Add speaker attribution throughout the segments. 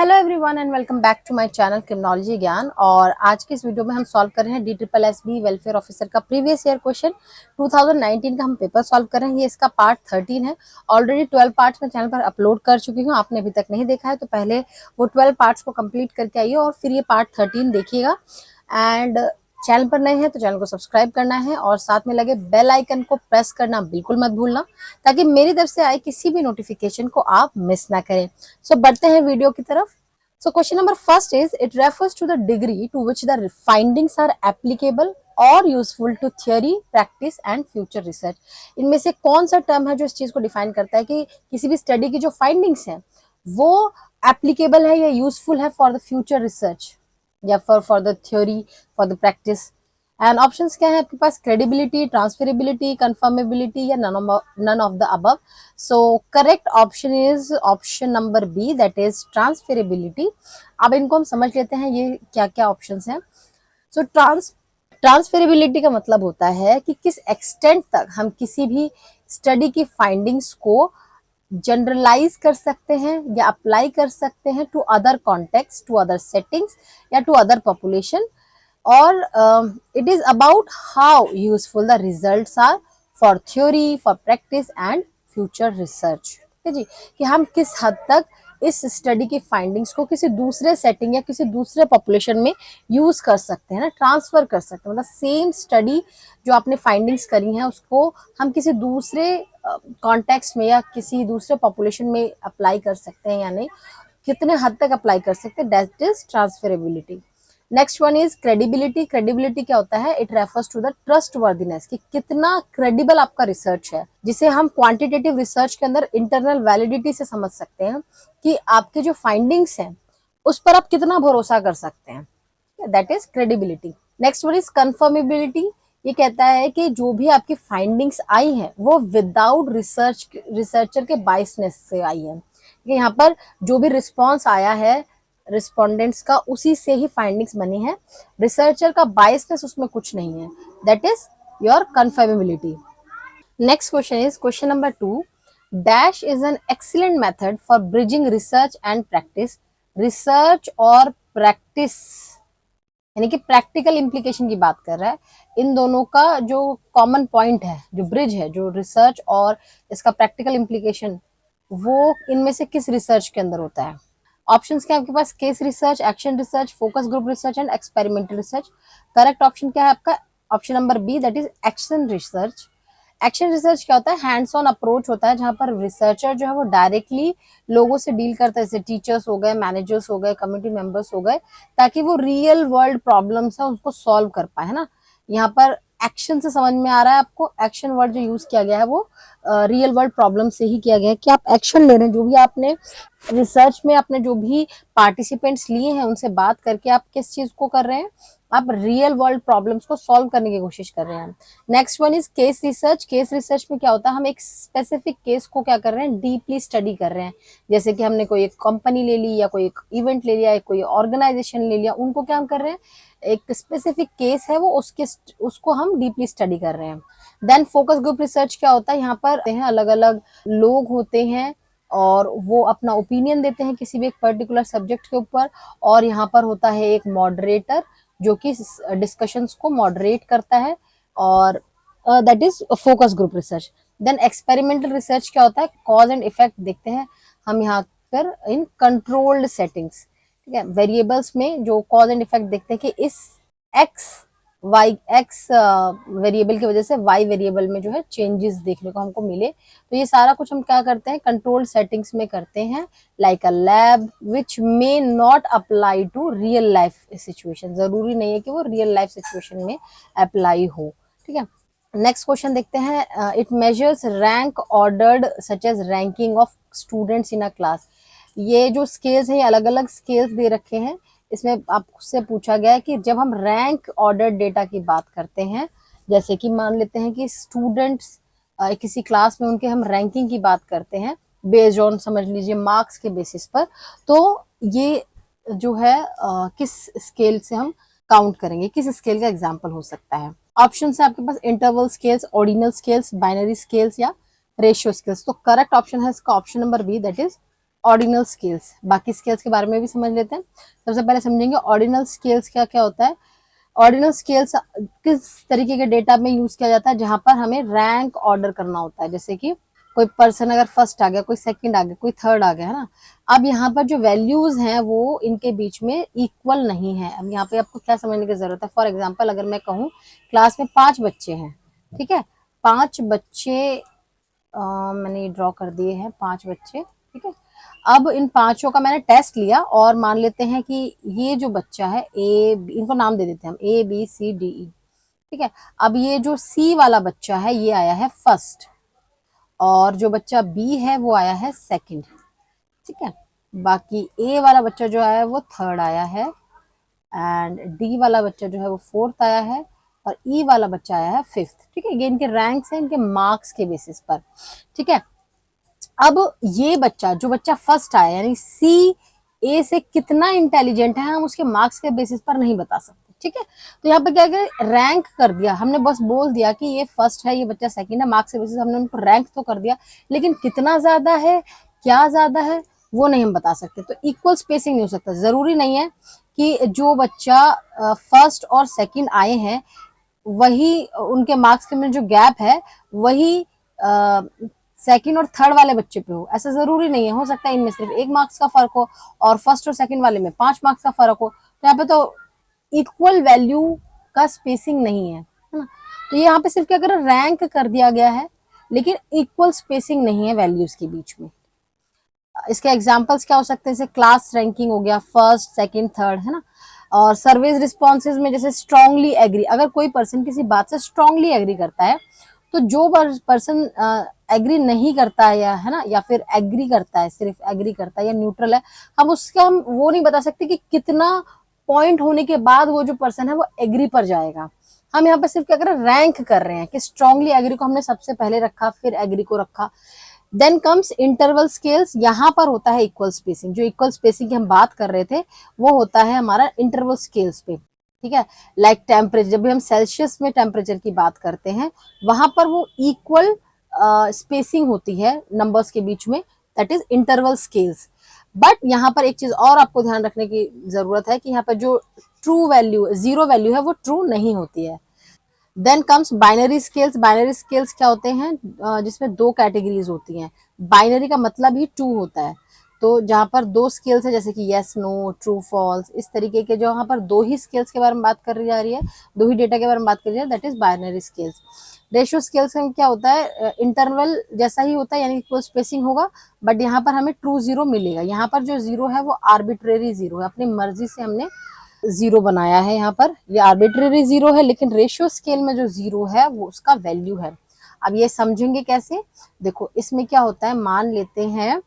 Speaker 1: Hello everyone and welcome back to my channel criminology ज्ञान। और आज के इस वीडियो में हम सॉल्व कर रहे हैं DSSB वेलफेयर ऑफिसर का प्रीवियस ईयर क्वेश्चन 2019 का हम पेपर सॉल्व कर रहे हैं। ये इसका पार्ट 13 है। ऑलरेडी 12 पार्ट्स मैं चैनल पर अपलोड कर चुकी हूँ। आपने अभी तक नहीं देखा है तो पहले वो 12 पार्ट्स को कंप्लीट करके आइए और फिर ये पार्ट 13 देखिएगा। एंड चैनल पर नए हैं तो चैनल को सब्सक्राइब करना है और साथ में लगे बेल आइकन को प्रेस करना बिल्कुल मत भूलना, ताकि मेरी तरफ से आए किसी भी नोटिफिकेशन को आप मिस ना करें। सो बढ़ते हैं वीडियो की तरफ। So question number first is, it refers to the degree to which the findings are applicable or useful to theory, practice and future research। इनमें से कौन सा टर्म है जो इस चीज को डिफाइन करता है कि किसी भी स्टडी की जो फाइंडिंग्स हैं वो एप्लीकेबल है या यूजफुल है फॉर द फ्यूचर रिसर्च या for the theory, for the practice. And options क्या है आपके पास? क्रेडिबिलिटी, ट्रांसफरेबिलिटी, कंफर्मेबिलिटी या none of the above. So correct option is option number B, that is transferability. अब इनको हम समझ लेते हैं ये क्या क्या ऑप्शंस हैं। सो ट्रांसफरेबिलिटी का मतलब होता है कि किस एक्सटेंट तक हम किसी भी स्टडी की फाइंडिंग्स को जनरलाइज कर सकते हैं या अप्लाई कर सकते हैं to other context, to other settings या टू अदर पॉपुलेशन। और it is about how useful the results are for theory, for practice and future research। ठीक है जी, कि हम किस हद तक इस स्टडी की फाइंडिंग्स को किसी दूसरे सेटिंग या किसी दूसरे पॉपुलेशन में यूज कर सकते हैं ना, ट्रांसफर कर सकते हैं। मतलब सेम स्टडी जो आपने फाइंडिंग्स करी हैं उसको हम किसी दूसरे कॉन्टेक्स्ट में या किसी दूसरे पॉपुलेशन में अप्लाई कर सकते हैं या नहीं, कितने हद तक अप्लाई कर सकते हैं, that is transferability. Next one is credibility. Credibility क्या होता है? It refers to the trustworthiness, कि कितना क्रेडिबल आपका रिसर्च है, जिसे हम क्वांटिटेटिव रिसर्च के अंदर इंटरनल वैलिडिटी से समझ सकते हैं कि आपके जो फाइंडिंग्स हैं उस पर आप कितना भरोसा कर सकते हैं, that is credibility. Next one is conformability. ये कहता है कि जो भी आपकी फाइंडिंग्स आई हैं वो विदाउट रिसर्चर के बायसनेस से आई है। यहाँ पर जो भी रिस्पॉन्स आया है रिस्पोंडेंट्स का उसी से ही फाइंडिंग्स बनी है, रिसर्चर का बायसनेस उसमें कुछ नहीं है, that is your conformability. Next question is question number 2, dash is an excellent method for bridging research and practice. Research और प्रैक्टिस यानी कि प्रैक्टिकल इम्प्लीकेशन की बात कर रहा है। इन दोनों का जो कॉमन पॉइंट है, जो ब्रिज है, जो रिसर्च और इसका प्रैक्टिकल इम्प्लीकेशन, वो इनमें से किस रिसर्च के अंदर होता है? ऑप्शंस क्या आपके पास? Case research, action research, focus group research and experimental research. Correct option क्या है आपका? Option number B, that is action research. Action research क्या होता है? हैंड्स ऑन अप्रोच होता है, जहां पर रिसर्चर जो है वो डायरेक्टली लोगों से डील करता है, जैसे टीचर्स हो गए, मैनेजर्स हो गए, कम्युनिटी मेंबर्स हो गए, ताकि वो रियल वर्ल्ड प्रॉब्लम्स है उसको सॉल्व कर पाए, है ना। यहाँ पर एक्शन से समझ में आ रहा है आपको, एक्शन वर्ड जो यूज किया गया है वो रियल वर्ल्ड प्रॉब्लम से ही किया गया है, कि आप एक्शन ले रहे हैं। जो भी आपने रिसर्च में अपने जो भी पार्टिसिपेंट्स लिए हैं उनसे बात करके आप किस चीज को कर रहे हैं? आप रियल वर्ल्ड प्रॉब्लम्स को सॉल्व करने की कोशिश कर रहे हैं। Next one is case research. Case research में क्या होता है? हम एक स्पेसिफिक केस को क्या कर रहे हैं? डीपली स्टडी कर रहे हैं। जैसे कि हमने कोई एक कंपनी ले ली या कोई एक इवेंट ले लिया या कोई ऑर्गेनाइजेशन ले लिया, उनको क्या हम कर रहे हैं? एक स्पेसिफिक केस है वो, उसको हम डीपली स्टडी कर रहे हैं। देन फोकस ग्रुप रिसर्च क्या होता है? यहाँ पर अलग अलग लोग होते हैं और वो अपना ओपिनियन देते हैं किसी भी एक पर्टिकुलर सब्जेक्ट के ऊपर, और यहाँ पर होता है एक मॉडरेटर जो कि डिस्कशंस को मॉडरेट करता है, और that is focus group research. Then experimental research क्या होता है? कॉज एंड इफेक्ट देखते हैं हम यहाँ पर इन कंट्रोल्ड सेटिंग्स, ठीक है, वेरिएबल्स में जो कॉज एंड इफेक्ट देखते हैं कि इस एक्स वेरिएबल की वजह से वाई वेरिएबल में जो है चेंजेस देखने को हमको मिले। तो ये सारा कुछ हम क्या करते हैं? कंट्रोल सेटिंग्स में करते हैं, like a lab which may not apply to real life situation. जरूरी नहीं है कि वो रियल लाइफ सिचुएशन में अप्लाई हो, ठीक है। नेक्स्ट क्वेश्चन देखते हैं। It measures rank ordered such as ranking of students in a class. ये जो स्केल्स हैं, अलग अलग स्केल्स दे रखे हैं। इसमें आपसे पूछा गया है कि जब हम रैंक ऑर्डर डेटा की बात करते हैं, जैसे कि मान लेते हैं कि स्टूडेंट्स किसी क्लास में उनके हम रैंकिंग की बात करते हैं बेस्ड ऑन, समझ लीजिए, मार्क्स के बेसिस पर, तो ये जो है किस स्केल से हम काउंट करेंगे, किस स्केल का एग्जाम्पल हो सकता है? ऑप्शन है आपके पास interval scales, ordinal scales, binary scales या रेशियो स्केल्स। तो करेक्ट ऑप्शन है इसका option number B, that is ordinal scales. बाकी स्केल्स के बारे में भी समझ लेते हैं। सबसे पहले समझेंगे ऑर्डिनल स्केल्स क्या क्या होता है। ऑर्डिनल स्केल्स किस तरीके के डेटा में यूज किया जाता है, जहां पर हमें रैंक ऑर्डर करना होता है। जैसे कि कोई पर्सन अगर फर्स्ट आ गया, कोई सेकंड आ गया, कोई थर्ड आ गया, है ना। अब यहाँ पर जो वैल्यूज हैं वो इनके बीच में इक्वल नहीं है। अब यहाँ पे आपको क्या समझने की जरूरत है। फॉर एग्जाम्पल अगर मैं कहूँ क्लास में 5 बच्चे हैं, ठीक है, 5 बच्चे मैंने ड्रॉ कर दिए हैं, 5 बच्चे, ठीक है। अब इन पांचों का मैंने टेस्ट लिया और मान लेते हैं कि ये जो बच्चा है ए, इनको नाम दे देते हैं हम ABCDE, ठीक है। अब ये जो सी वाला बच्चा है ये आया है फर्स्ट, और जो बच्चा बी है वो आया है सेकंड, ठीक है। बाकी ए वाला बच्चा जो आया है वो थर्ड आया है, एंड डी वाला बच्चा जो है वो फोर्थ आया है, और ई वाला बच्चा आया है फिफ्थ, ठीक है। ये इनके रैंक्स हैं, इनके मार्क्स के बेसिस पर, ठीक है। अब ये बच्चा जो बच्चा फर्स्ट आया यानी सी ए से कितना इंटेलिजेंट है हम उसके मार्क्स के बेसिस पर नहीं बता सकते, ठीक है। तो यहाँ पे क्या किया, रैंक कर दिया हमने, बस बोल दिया कि ये फर्स्ट है, ये बच्चा सेकंड है, मार्क्स के बेसिस हमने उनको रैंक तो कर दिया, लेकिन कितना ज्यादा है, क्या ज्यादा है, वो नहीं हम बता सकते। तो इक्वल स्पेसिंग नहीं हो सकता। जरूरी नहीं है कि जो बच्चा फर्स्ट और सेकंड आए हैं वही उनके मार्क्स के में जो गैप है वही सेकंड और थर्ड वाले बच्चे पे हो, ऐसा जरूरी नहीं है। हो सकता है इनमें सिर्फ 1 मार्क्स का फर्क हो और फर्स्ट और सेकंड वाले में 5 मार्क्स का फर्क हो। तो यहाँ पे तो इक्वल वैल्यू का स्पेसिंग नहीं है ना। तो ये यहाँ पे सिर्फ क्या कर रैंक कर दिया गया है, लेकिन इक्वल स्पेसिंग नहीं है वैल्यूज के बीच में। इसके एग्जांपल्स क्या हो सकते हैं, जैसे क्लास रैंकिंग हो गया, फर्स्ट सेकंड थर्ड, है ना। और सर्विस रिस्पॉन्सेज में जैसे स्ट्रांगली एग्री, अगर कोई पर्सन किसी बात से स्ट्रांगली एग्री करता है, तो जो पर्सन एग्री नहीं करता है, या है ना, या फिर एग्री करता है, सिर्फ एग्री करता है या न्यूट्रल है, हम वो नहीं बता सकते कि कितना पॉइंट होने के बाद वो जो पर्सन है वो एग्री पर जाएगा। हम यहाँ पे सिर्फ क्या कर रहे हैं, रैंक कर रहे हैं कि स्ट्रांगली एग्री को हमने सबसे पहले रखा, फिर एग्री को रखा। देन कम्स इंटरवल स्केल्स, यहाँ पर होता है इक्वल स्पेसिंग। जो इक्वल स्पेसिंग की हम बात कर रहे थे वो होता है हमारा इंटरवल स्केल्स पे, ठीक है। लाइक टेम्परेचर, जब भी हम सेल्सियस में टेम्परेचर की बात करते हैं वहां पर वो इक्वल स्पेसिंग होती है नंबर्स के बीच में, that is interval scales. But यहाँ पर एक चीज और आपको ध्यान रखने की जरूरत है कि यहाँ पर जो ट्रू वैल्यू, जीरो वैल्यू है, वो ट्रू नहीं होती है। Then comes binary scales. Binary scales क्या होते हैं, जिसमें 2 कैटेगरीज होती हैं। बाइनरी का मतलब ही 2 होता है। तो जहां पर 2 स्केल्स है, जैसे कि यस नो, ट्रू फॉल्स, इस तरीके के जो यहाँ पर 2 ही स्केल्स के बारे में बात कर जा रही है, 2 ही डेटा के बारे में बात कर रही है, that is binary scales. Ratio scales में क्या होता है, इंटरवल जैसा ही होता है, यानी इक्वल स्पेसिंग होगा, बट यहाँ पर हमें ट्रू जीरो मिलेगा। यहाँ पर जो जीरो है वो आर्बिट्रेरी जीरो है, अपनी मर्जी से हमने जीरो बनाया है। यहाँ पर ये आर्बिट्रेरी जीरो है, लेकिन रेशियो स्केल में जो जीरो है वो उसका वैल्यू है। अब ये समझेंगे कैसे, देखो इसमें क्या होता है, मान लेते हैं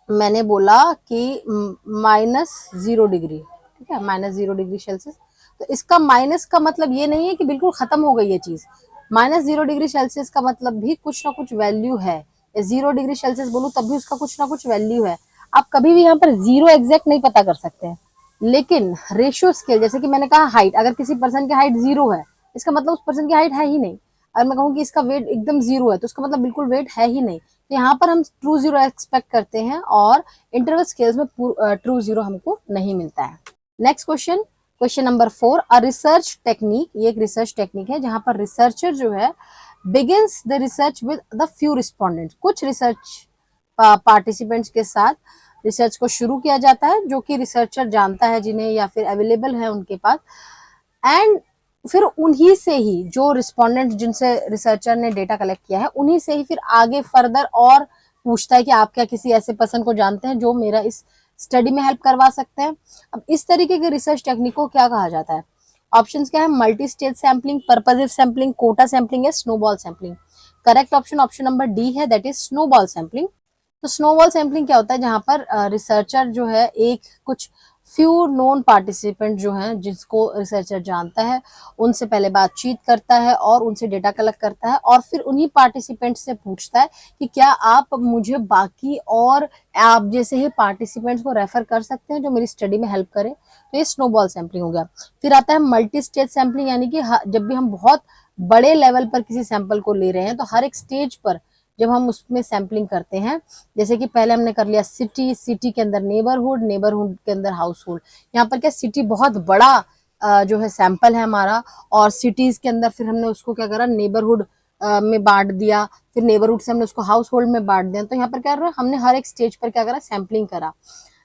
Speaker 1: मैंने बोला कि -0 डिग्री, ठीक है, -0 डिग्री सेल्सियस। तो इसका माइनस का मतलब ये नहीं है कि बिल्कुल खत्म हो गई ये चीज। -0 डिग्री सेल्सियस का मतलब भी कुछ ना कुछ वैल्यू है। 0 डिग्री सेल्सियस बोलूं तब भी उसका कुछ ना कुछ वैल्यू है। आप कभी भी यहाँ पर जीरो एग्जैक्ट नहीं पता कर सकते हैं, लेकिन रेशियो स्केल, जैसे कि मैंने कहा हाइट, अगर किसी पर्सन की हाइट 0 है, इसका मतलब उस पर्सन की हाइट है ही नहीं। अगर मैं कहूँ कि इसका वेट एकदम 0 है, तो उसका मतलब बिल्कुल वेट है ही नहीं। तो यहाँ पर हम ट्रू जीरो एक्सपेक्ट करते हैं, और इंटरवल स्केल्स में ट्रू जीरो हमको नहीं मिलता है। Next question, question number 4, a research technique. ये एक रिसर्च टेक्निक है जहां पर रिसर्चर जो है begins the research with the few respondent. कुछ रिसर्च पार्टिसिपेंट्स के साथ रिसर्च को शुरू किया जाता है, जो कि रिसर्चर जानता है जिन्हें, या फिर अवेलेबल है उनके पास, एंड फिर उन्हीं से ही, जो रिस्पोंडेंट जिनसे रिसर्चर ने डेटा कलेक्ट किया है, उन्हीं से ही फिर आगे फर्दर और पूछता है कि आप क्या किसी ऐसे पर्सन को जानते हैं जो मेरा इस स्टडी में हेल्प करवा सकते हैं। अब इस तरीके के रिसर्च टेक्निक को क्या कहा जाता है, ऑप्शंस क्या है, multi stage sampling, purposive sampling, quota sampling या snowball sampling. Correct option option number D है, दैट इज स्नोबॉल सैम्पलिंग। तो स्नोबॉल सैम्पलिंग क्या होता है, जहां पर रिसर्चर जो है एक कुछ फ्यू नोन पार्टिसिपेंट जो हैं जिसको रिसर्चर जानता है, उनसे पहले बातचीत करता है और उनसे डेटा कलेक्ट करता है, और फिर उन्हीं पार्टिसिपेंट से पूछता है कि क्या आप मुझे बाकी और आप जैसे ही पार्टिसिपेंट्स को रेफर कर सकते हैं जो मेरी स्टडी में हेल्प करे। तो ये स्नोबॉल सैम्पलिंग हो गया। फिर आता है मल्टी स्टेज सैम्पलिंग, यानी कि जब भी हम बहुत बड़े लेवल पर किसी सैंपल को ले रहे हैं, तो हर एक स्टेज पर जब हम उसमें सैम्पलिंग करते हैं। जैसे कि पहले हमने कर लिया सिटी, सिटी के अंदर नेबरहुड, नेबरहुड के अंदर हाउस होल्ड। यहाँ पर क्या सिटी बहुत बड़ा जो है सैंपल है हमारा, और सिटीज के अंदर फिर हमने उसको क्या करा, नेबरहुड में बांट दिया, फिर नेबरहुड से हमने उसको हाउस होल्ड में बांट दिया। तो यहाँ पर क्या कर रहा है, हमने हर एक स्टेज पर क्या करा, सैम्पलिंग करा।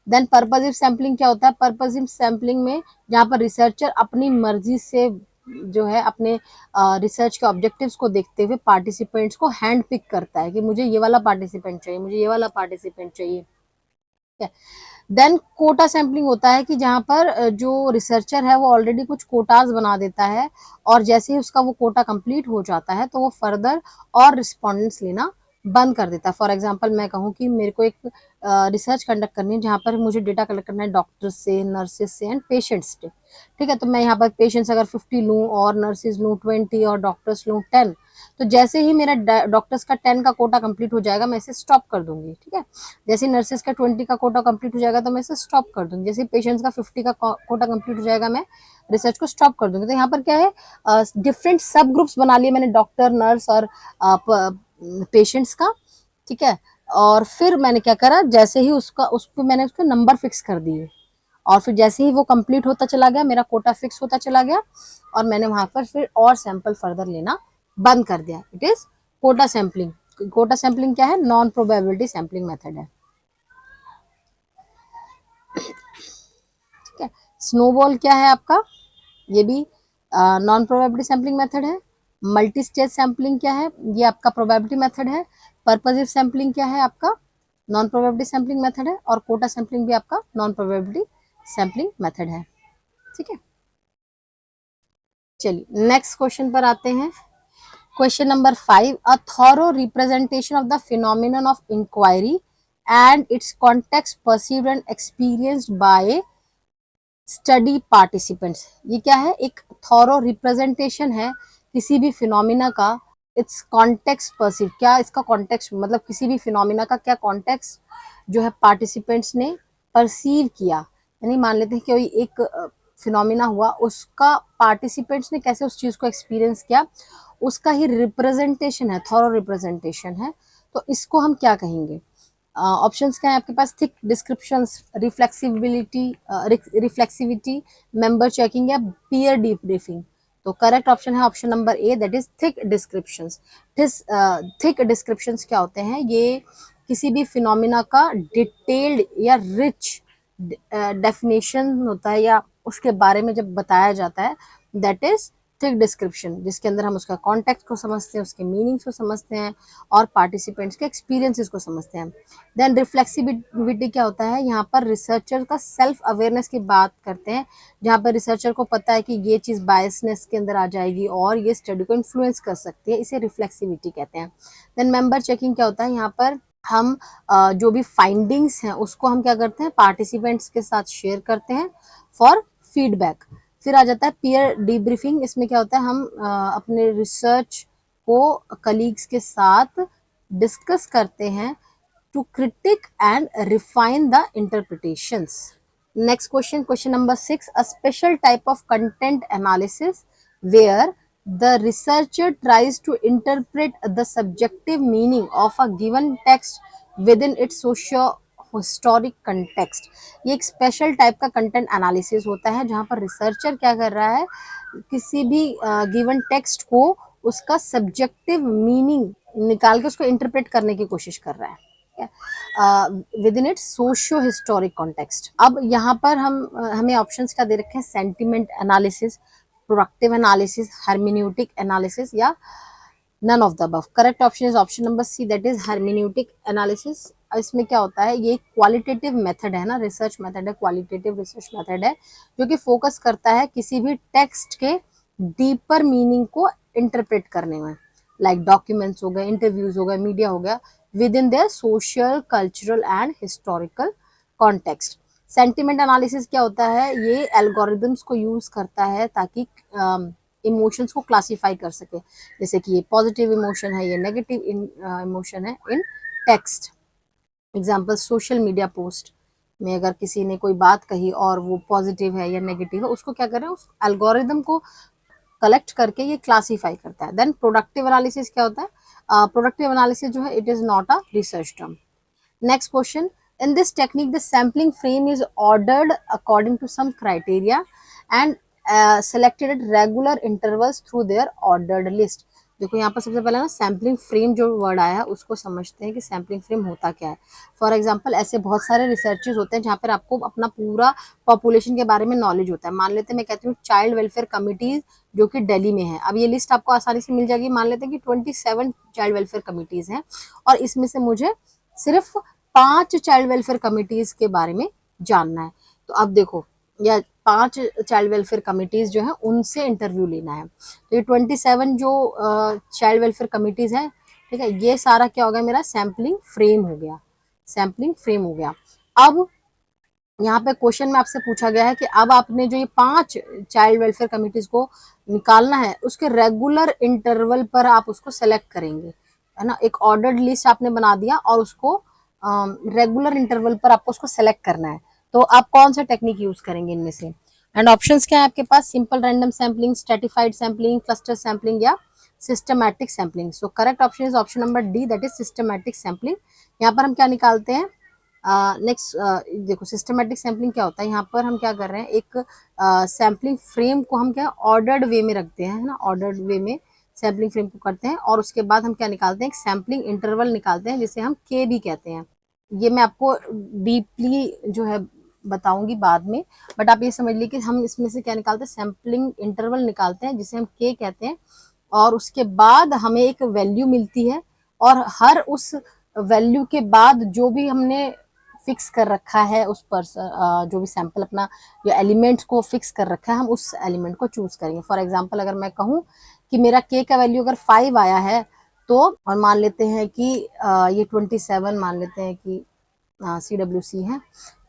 Speaker 1: देन पर्पसिव सैम्पलिंग क्या होता है, पर्पसिव सैम्पलिंग में जहाँ पर रिसर्चर अपनी मर्जी से जो है अपने रिसर्च के ऑब्जेक्टिव्स को देखते हुए पार्टिसिपेंट्स को हैंड पिक करता है कि मुझे ये वाला पार्टिसिपेंट चाहिए, मुझे ये वाला पार्टिसिपेंट चाहिए। देन कोटा सैम्पलिंग होता है कि जहाँ पर जो रिसर्चर है वो ऑलरेडी कुछ कोटाज बना देता है, और जैसे ही उसका वो कोटा कंप्लीट हो जाता है तो वो फर्दर और रिस्पॉन्डेंट्स लेना बंद कर देता है। फॉर एग्जांपल मैं कहूँ कि मेरे को एक रिसर्च कंडक्ट करनी है जहाँ पर मुझे डेटा कलेक्ट करना है डॉक्टर्स से, नर्सेज से एंड पेशेंट्स से। ठीक है, तो मैं यहाँ पर पेशेंट्स अगर 50 लूँ और नर्सेज लूँ 20 और डॉक्टर्स लूँ 10, तो जैसे ही मेरा डॉक्टर्स का 10 का कोटा कंप्लीट हो जाएगा मैं इसे स्टॉप कर दूंगी। ठीक है, जैसे नर्सेज का 20 का कोटा कंप्लीट हो जाएगा तो मैं इसे स्टॉप कर दूंगी। जैसे पेशेंट्स का 50 का कोटा कंप्लीट हो जाएगा मैं रिसर्च को स्टॉप कर दूंगी। तो यहाँ पर क्या है, डिफरेंट सब ग्रुप्स बना लिए मैंने, डॉक्टर, नर्स और पेशेंट्स का। ठीक है, और फिर मैंने क्या करा, जैसे ही उसको मैंने उसके नंबर फिक्स कर दिए, और फिर जैसे ही वो कंप्लीट होता चला गया, मेरा कोटा फिक्स होता चला गया, और मैंने वहां पर फिर और सैंपल फर्दर लेना बंद कर दिया। It is quota sampling. Quota sampling क्या है, नॉन प्रोबेबिलिटी सैंपलिंग मेथड है। ठीक है, स्नोबॉल क्या है आपका, ये भी नॉन प्रोबेबिलिटी सैंपलिंग मेथड है। मल्टी स्टेज सैंपलिंग क्या है, ये आपका प्रोबेबिलिटी मेथड है। पर्पसिव सैंपलिंग क्या है आपका, नॉन प्रोबेबिलिटी सैंपलिंग मेथड है। और कोटा सैंपलिंग भी आपका नॉन प्रोबेबिलिटी सैंपलिंग मेथड है। ठीक है, चलिए नेक्स्ट क्वेश्चन पर आते हैं। Question number 5, a thorough representation of the phenomenon of inquiry and its context perceived and experienced by study participants. ये क्या है, एक थॉरो रिप्रेजेंटेशन है किसी भी फिनोमिना का। इट्स कॉन्टेक्स्ट परसीव, क्या इसका कॉन्टेक्स्ट मतलब किसी भी फिनोमिना का क्या कॉन्टेक्स्ट जो है पार्टिसिपेंट्स ने परसीव किया। यानी मान लेते हैं कि कोई एक फिनोमिना हुआ, उसका पार्टिसिपेंट्स ने कैसे उस चीज को एक्सपीरियंस किया, उसका ही रिप्रेजेंटेशन है, थॉरो रिप्रेजेंटेशन है। तो इसको हम क्या कहेंगे, ऑप्शंस क्या है आपके पास, thick descriptions, reflexibility, reflexivity, member checking या पीयर डीब्रीफिंग। तो करेक्ट ऑप्शन है option number A, that is thick descriptions. Thick descriptions क्या होते हैं, ये किसी भी फिनोमिना का डिटेल्ड या रिच डेफिनेशन होता है, या उसके बारे में जब बताया जाता है, दैट इज थिक डिस्क्रिप्शन, जिसके अंदर हम उसका कॉन्टेक्स्ट को समझते हैं, उसके मीनिंग्स को समझते हैं, और पार्टिसिपेंट्स के एक्सपीरियंसेस को समझते हैं। देन रिफ्लेक्सिविटी क्या होता है, यहाँ पर रिसर्चर का सेल्फ अवेयरनेस की बात करते हैं, जहाँ पर रिसर्चर को पता है कि ये चीज़ बायसनेस के अंदर आ जाएगी और ये स्टडी को इन्फ्लुएंस कर सकती है, इसे रिफ्लेक्सिविटी कहते हैं। देन मेंबर चेकिंग क्या होता है, यहाँ पर हम जो भी फाइंडिंग्स हैं उसको हम क्या करते हैं, पार्टिसिपेंट्स के साथ शेयर करते हैं फॉर फीडबैक। फिर आ जाता है पीयर डीब्रीफिंग, इसमें क्या होता है, हम अपने रिसर्च को कलीग्स के साथ डिस्कस करते हैं to critique and refine the interpretations. Next question, question number 6, a special type of content analysis where the researcher tries to interpret the subjective meaning of a given text within its socio historic context. ये एक special type का content analysis होता है जहां पर researcher क्या कर रहा है, किसी भी गिवन टेक्स्ट को उसका सब्जेक्टिव मीनिंग निकाल के उसको इंटरप्रेट करने की कोशिश कर रहा है within its socio historic context. अब यहाँ पर हमें ऑप्शंस क्या दे रखे हैं, sentiment analysis, productive analysis, hermeneutic analysis या none of the above. Correct option is option number C, that is hermeneutic analysis. इसमें क्या होता है, ये क्वालिटेटिव मेथड है ना, रिसर्च मेथड है, क्वालिटेटिव रिसर्च मेथड है, जो कि फोकस करता है किसी भी टेक्स्ट के डीपर मीनिंग को इंटरप्रेट करने में, लाइक डॉक्यूमेंट्स हो गए, इंटरव्यूज हो गए, मीडिया हो गया, with in their social, cultural and historical context. Sentiment analysis क्या होता है, ये एल्गोरिदम्स को यूज करता है ताकि इमोशंस को क्लासिफाई कर सके, जैसे कि ये पॉजिटिव इमोशन है, ये नेगेटिव इमोशन है in text. Example, social media post में अगर किसी ने कोई बात कही और वो पॉजिटिव है या नेगेटिव है, उसको क्या करें, उस एल्गोरिदम को कलेक्ट करके ये क्लासीफाई करता है। देन प्रोडक्टिव एनालिसिस क्या होता है, प्रोडक्टिव एनालिसिस जो है it is not a research term. Next question, in this technique the sampling frame is ordered according to some criteria and selected at regular intervals through their ordered list। देखो यहाँ पर सबसे पहले ना sampling frame जो word आया है उसको समझते हैं कि सैम्पलिंग फ्रेम होता क्या है। फॉर एग्जांपल ऐसे बहुत सारे रिसर्चेस होते हैं जहाँ पर आपको अपना पूरा पॉपुलेशन के बारे में नॉलेज होता है। मान लेते हैं मैं कहती हूँ चाइल्ड वेलफेयर कमिटीज जो कि दिल्ली में है, अब ये लिस्ट आपको आसानी से मिल जाएगी। मान लेते हैं कि 27 चाइल्ड वेलफेयर कमिटीज हैं और इसमें से मुझे सिर्फ 5 चाइल्ड वेलफेयर कमिटीज के बारे में जानना है। तो अब देखो या 5 चाइल्ड वेलफेयर कमिटीज जो है उनसे इंटरव्यू लेना है। तो ये 27 जो चाइल्ड वेलफेयर कमिटीज हैं, ठीक है, ये सारा क्या हो गया मेरा सैम्पलिंग फ्रेम हो गया, सैम्पलिंग फ्रेम हो गया। अब यहाँ पे क्वेश्चन में आपसे पूछा गया है कि अब आपने जो ये 5 चाइल्ड वेलफेयर कमिटीज को निकालना है उसके रेगुलर इंटरवल पर आप उसको सेलेक्ट करेंगे, है ना। एक ऑर्डर्ड लिस्ट आपने बना दिया और उसको रेगुलर इंटरवल पर आपको उसको सेलेक्ट करना है। तो आप कौन सा टेक्निक यूज करेंगे इनमें से? एंड ऑप्शंस क्या है आपके पास? Simple random sampling, stratified sampling, cluster sampling या systematic sampling. So correct option is option number D, that is systematic sampling. यहाँ पर हम क्या निकालते हैं? नेक्स्ट देखो सिस्टमैटिक सैम्पलिंग क्या होता है, यहाँ पर हम क्या कर रहे हैं एक सैम्पलिंग फ्रेम को हम क्या ऑर्डर्ड वे में रखते हैं, है ना, ऑर्डर्ड वे में सैम्पलिंग फ्रेम को करते हैं और उसके बाद हम क्या निकालते हैं एक सैम्पलिंग इंटरवल निकालते हैं जिसे हम के भी कहते हैं। ये मैं आपको डीपली जो है बताऊंगी बाद में, बट आप ये समझ लीजिए कि हम इसमें से क्या निकालते हैं सैम्पलिंग इंटरवल निकालते हैं जिसे हम के कहते हैं और उसके बाद हमें एक वैल्यू मिलती है और हर उस वैल्यू के बाद जो भी हमने फिक्स कर रखा है उस पर जो भी सैंपल अपना जो एलिमेंट्स को फिक्स कर रखा है हम उस एलिमेंट को चूज करेंगे। फॉर एग्जांपल अगर मैं कहूँ कि मेरा के का वैल्यू अगर 5 आया है तो और मान लेते हैं कि ये 27 मान लेते हैं कि CWC है,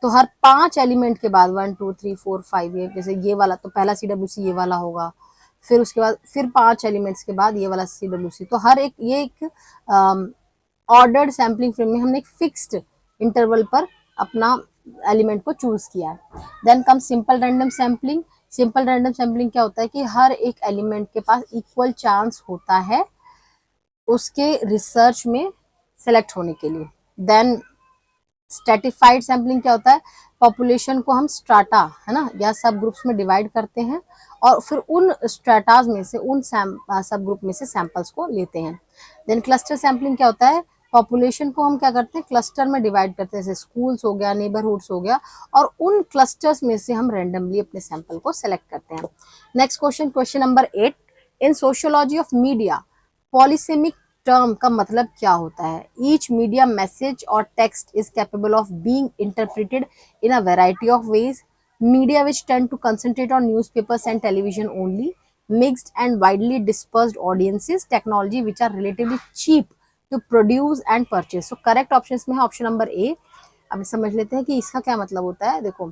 Speaker 1: तो हर 5 एलिमेंट के बाद 1 2 3 4 5 ये जैसे ये वाला तो पहला CWC ये वाला होगा, फिर उसके बाद फिर 5 एलिमेंट्स के बाद ये वाला CWC, तो हर एक ये एक ऑर्डर्ड सैम्पलिंग फ्रेम में हमने एक फिक्स्ड इंटरवल पर अपना एलिमेंट को चूज किया है। Then come simple random sampling. Simple random sampling क्या होता है कि हर एक एलिमेंट के पास इक्वल चांस होता है उसके रिसर्च में सेलेक्ट होने के लिए। देन स्ट्रेटिफाइड सैम्पलिंग क्या होता है, पॉपुलेशन को हम स्ट्राटा है ना या सब ग्रुप्स में डिवाइड करते हैं और फिर उन स्ट्राटाज में से उन सब ग्रुप में से सैंपल्स को लेते हैं। देन क्लस्टर सैम्पलिंग क्या होता है, पॉपुलेशन को हम क्या करते हैं क्लस्टर में डिवाइड करते हैं, जैसे स्कूल्स हो गया, नेबरहुड्स हो गया, और उन क्लस्टर्स में से हम रैंडमली अपने सैंपल को सेलेक्ट करते हैं। Next question, question number 8, in sociology of media polysemic term का मतलब क्या होता है? ईच मीडिया मैसेज और text is capable of being interpreted in a variety of ways, media which tend to concentrate on newspapers and television only, mixed and widely dispersed audiences, technology which are relatively cheap to produce and purchase। so correct options में है option number ए। अब समझ लेते हैं कि इसका क्या मतलब होता है। देखो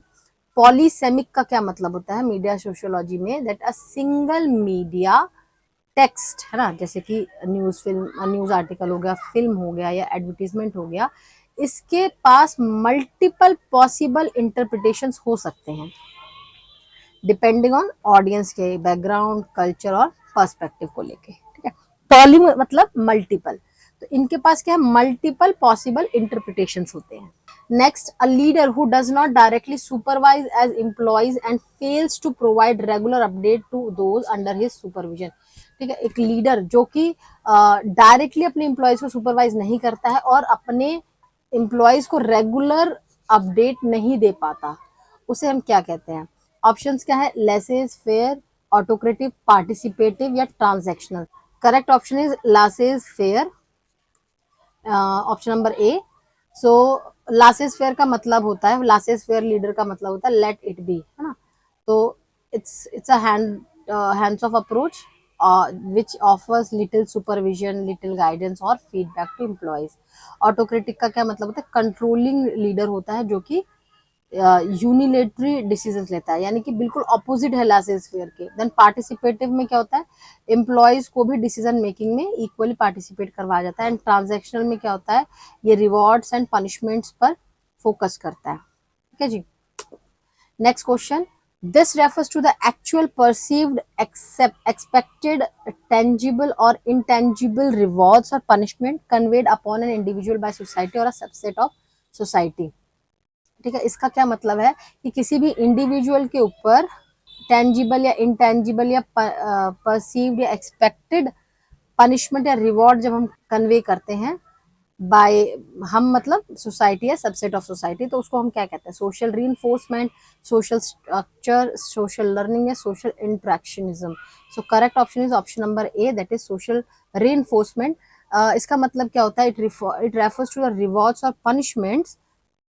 Speaker 1: पॉलीसेमिक का क्या मतलब होता है मीडिया सोशियोलॉजी में, that a single media text है ना, जैसे कि न्यूज फिल्म न्यूज आर्टिकल हो गया, फिल्म हो गया या एडवर्टीजमेंट हो गया, इसके पास मल्टीपल पॉसिबल इंटरप्रिटेशंस हो सकते हैं डिपेंडिंग ऑन ऑडियंस के बैकग्राउंड, कल्चर और पर्सपेक्टिव को लेके, ठीक है। पॉली मतलब मल्टीपल, तो इनके पास क्या है मल्टीपल पॉसिबल इंटरप्रिटेशंस होते हैं। Next, a leader who does not directly supervise as employees and fails to provide regular update to those under his supervision. ठीक है, एक लीडर जो कि डायरेक्टली अपने एम्प्लॉयज को सुपरवाइज नहीं करता है और अपने एम्प्लॉयज को रेगुलर अपडेट नहीं दे पाता, उसे हम क्या कहते हैं? ऑप्शंस क्या है? लेसेज फेयर, ऑटोक्रेटिव, पार्टिसिपेटिव या transactional. Correct option is laissez faire, option number A. So laissez faire का मतलब होता है, लासेज फेयर लीडर का मतलब होता है लेट इट बी, है ना। तो it's a hands of approach which offers little supervision, little guidance और feedback to employees। ऑटोक्रेटिक का क्या मतलब होता है? कंट्रोलिंग लीडर होता है जो कि यूनिलेटरी डिसीजन लेता है, यानी कि बिल्कुल ऑपोजिट है लासेज फेयर के। देन पार्टिसिपेटिव में क्या होता है? एम्प्लॉयज को भी डिसीजन मेकिंग में इक्वली पार्टिसिपेट करवाया जाता है। एंड ट्रांजैक्शनल में क्या होता है? ये रिवॉर्ड्स एंड पनिशमेंट्स पर फोकस करता है, ठीक है जी। Next question, This refers to the actual perceived, expected, tangible or intangible rewards or punishment conveyed upon an individual by society or a subset of society. ठीक है, इसका क्या मतलब है कि किसी भी इंडिविजुअल के ऊपर टेंजिबल या इंटेंजिबल या परसीव्ड या एक्सपेक्टेड पनिशमेंट या रिवॉर्ड जब हम कन्वे करते हैं बाय, हम मतलब सोसाइटी या सबसेट ऑफ सोसाइटी, तो उसको हम क्या कहते हैं, social reinforcement, social structure, social learning या social interactionism. So correct option is option number A, that is social reinforcement. इसका मतलब क्या होता है, it refers to the rewards और punishments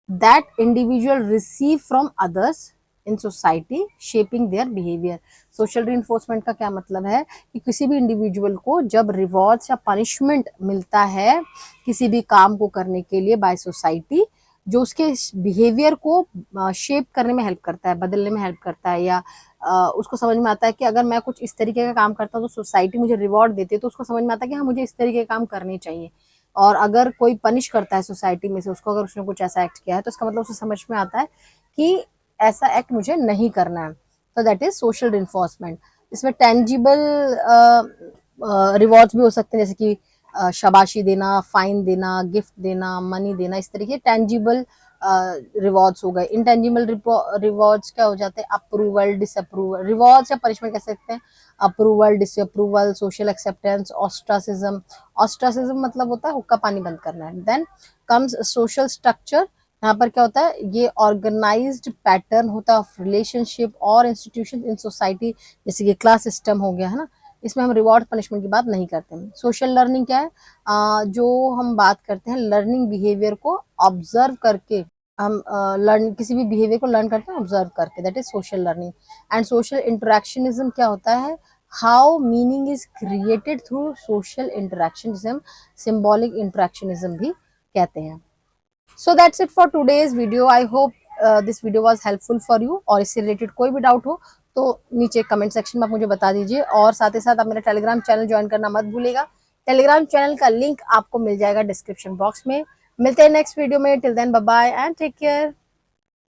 Speaker 1: that individual receive from others in society shaping their behavior. Social reinforcement का क्या मतलब है कि किसी भी इंडिविजुअल को जब रिवॉर्ड्स या पनिशमेंट मिलता है किसी भी काम को करने के लिए बाय सोसाइटी, जो उसके बिहेवियर को शेप करने में हेल्प करता है, बदलने में हेल्प करता है, या उसको समझ में आता है कि अगर मैं कुछ इस तरीके का काम करता हूँ तो सोसाइटी मुझे रिवॉर्ड देती है, तो उसको समझ में आता है कि हाँ मुझे इस तरीके के काम करने चाहिए. और अगर कोई पनिश करता है सोसाइटी में से उसको, अगर उसने कुछ ऐसा एक्ट किया है तो उसका मतलब उसे समझ में आता है कि ऐसा एक्ट मुझे नहीं करना है. तो दैट इज सोशल रिइंफोर्समेंट. इसमें टेंजिबल रिवॉर्ड्स भी हो सकते हैं, जैसे कि शाबाशी देना, फाइन देना, गिफ्ट देना, मनी देना, इस तरीके टेंजिबल रिवॉर्ड्स हो गए. इनटेंजिबल रिवॉर्ड्स क्या हो जाते हैं, अप्रूवल, डिसअप्रूवल. रिवॉर्ड्स या पनिशमेंट कह सकते हैं, approval, disapproval, social acceptance, ostracism. Ostracism मतलब होता है हुक्का पानी बंद करना है. Then comes social structure. यहाँ पर क्या होता है, ये ऑर्गेनाइज्ड पैटर्न होता है ऑफ रिलेशनशिप और इंस्टीट्यूशन इन सोसाइटी, जैसे कि क्लास सिस्टम हो गया है ना, इसमें हम रिवॉर्ड पनिशमेंट की बात नहीं करते हैं. सोशल लर्निंग क्या है, जो हम बात करते हैं लर्निंग बिहेवियर को ऑब्जर्व करके, हम लर्न किसी भी बिहेवियर को लर्न करते हैं ऑब्जर्व करके, that is social learning. And social interactionism क्या होता है, how meaning is created through social interaction, जिसे हम सिंबॉलिक इंटरेक्शनिज्म भी कहते हैं. So that's it for today's video. I hope this video was helpful for you. और इससे रिलेटेड कोई भी डाउट हो तो नीचे कमेंट सेक्शन में आप मुझे बता दीजिए. और साथ ही साथ आप मेरा टेलीग्राम चैनल ज्वाइन करना मत भूलिएगा. टेलीग्राम चैनल का लिंक आपको मिल जाएगा डिस्क्रिप्शन बॉक्स में. मिलते हैं नेक्स्ट वीडियो में. Till then bye bye and take care.